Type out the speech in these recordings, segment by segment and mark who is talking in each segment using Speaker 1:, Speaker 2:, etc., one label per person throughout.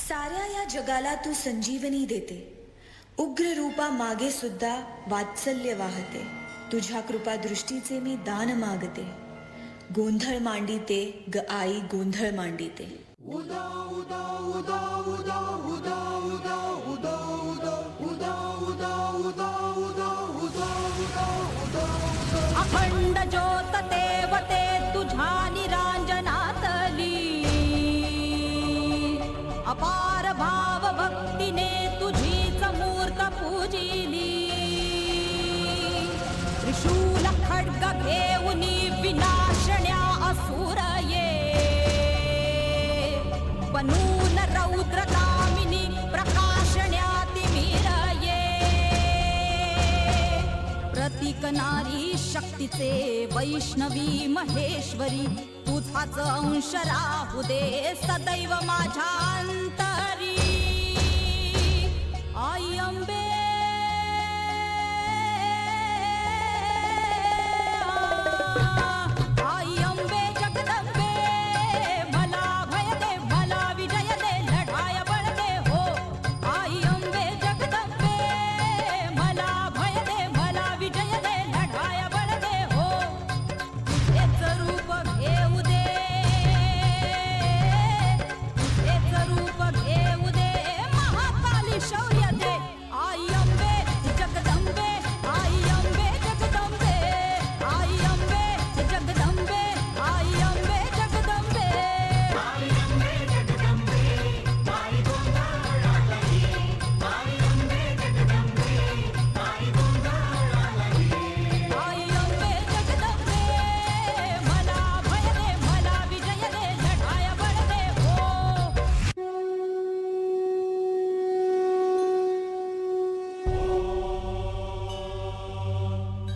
Speaker 1: साऱ्या या जगाला तू संजीवनी देते, उग्र रूपा मागे सुद्धा वात्सल्य वाहते. तुझ्या कृपा दृष्टीचे मी दान मागते. गोंधळ मांडिते ग आई, गोंधळ मांडिते.
Speaker 2: उदा उदा उदा उदा उदा उदा उदा उदा उदा उदा उदा उदा उदा उदा
Speaker 3: अखंड ज्योत देवते तुझ्या निरांजनातली, अपार भाव भक्तीने तुझीच मूर्त पूजिली. त्रिशूल खड्ग घेऊनी विनाशण्या असुर ये, बनून रौद्र कामिनी प्रकाशण्या तिमिर ये. प्रतीक नारी शक्तीचे वैष्णवी महेश्वरी, तुझाच अंश राहू दे सदैव माझ्या अंतरी. आई अंबे आई अंबे जगदंबे, मला भय दे मला विजय दे लढाया बळ दे हो. आई अंबे जगदंबे, मला भय दे मला विजय दे लढाया बळ दे हो. तुझेच रूप घेऊ दे, तुझेच रूप घेऊ दे, महाकाली शौर्य दे. आई अंबे जगदंबे, आई अंबे जगदंबे, आई अंबे जगदंबे, आई अंबे जगदंबे.
Speaker 2: आई अंबे जगदंबे, आई गोंधळातली. आई अंबे जगदंबे, आई गोंधळातली.
Speaker 3: आई अंबे जगदंबे, मला भय दे मला विजय दे लढाया बळ दे हो.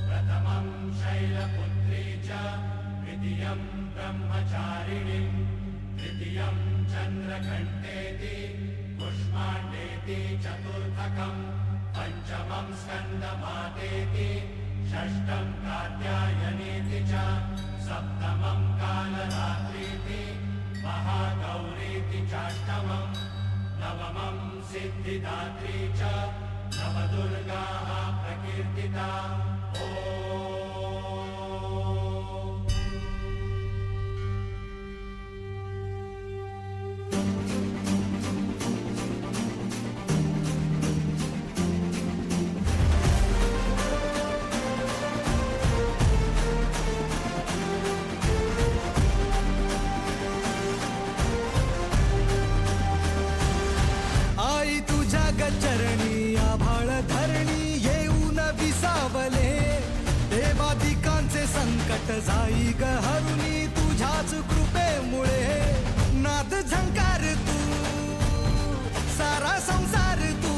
Speaker 4: प्रथमं शैलपुत्री च द्वितीयं ब्रह्मचारिणी, तृतीयं चन्द्रघण्टेति कुष्माण्डेति, चतुर्थकं पञ्चमं स्कन्दमातेति, षष्ठं कात्यायनीति च, सप्तमं कालरात्रीति, महागौरीति चाष्टमं, नवमं सिद्धिदात्री च, नवदुर्गाः प्रकीर्तिता.
Speaker 2: आई तुझ्या गचरणी आभाळ धरणी येऊन विसावले. देवादिकांचे संकट जाई ग हरुणी तुझ्याच कृपेमुळे. नाद झंकार तू सारा संसार तू,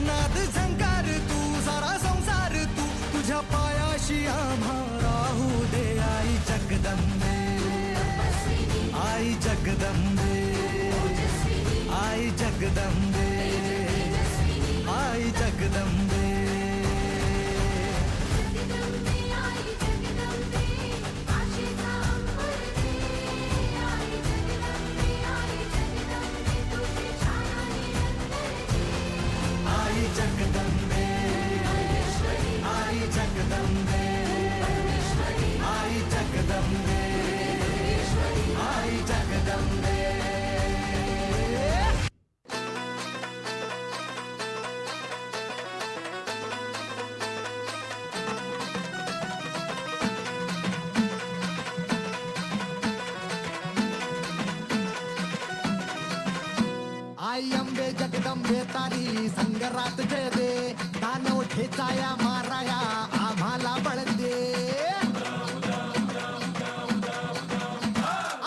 Speaker 2: नाद झंकार तू सारा संसार तू. तुझ्या पायाशी आम्हा राहू दे आई जगदंबे, आई जगदंबे, आई जगदंबे, आई जगदंबे. आई जगदंबे, आई जगदंबे, आई जगदंबे, आई जगदंबे.
Speaker 5: आई अंबे जगदंबे तारी संगरात जय दे, दानव ठेचाया माराया आम्हाला बळ दे.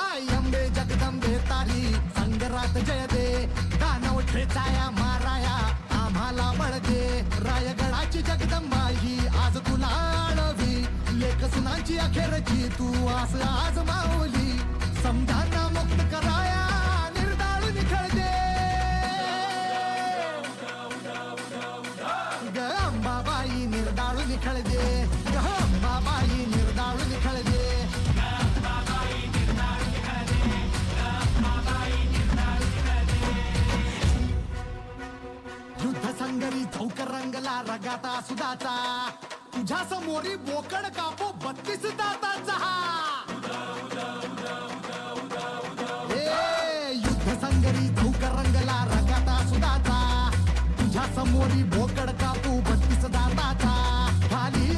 Speaker 5: आई अंबे जगदंबे तारी संगरात जय दे, दानव ठेचाया माराया आम्हाला बळ दे. रायगडाची जगदंबा ही आज तुला आळवी, लेख सुनांची अखेरची तू आस आज माऊली. समजांना मुक्त कराया निर्दाळ निखळ दे. ग अंबाबाई निर्दाळ निखळ दे, ग अंबाबाई निर्दाळ निखळ दे. रगाता सुदाचा तुझ्या समोरी बोकड कापो 32 दाताचा ए युद्ध संगरी चौक रंगला रगाता सुदाचा तुझ्या समोरी बोकड कापू 32 दाताचा खाली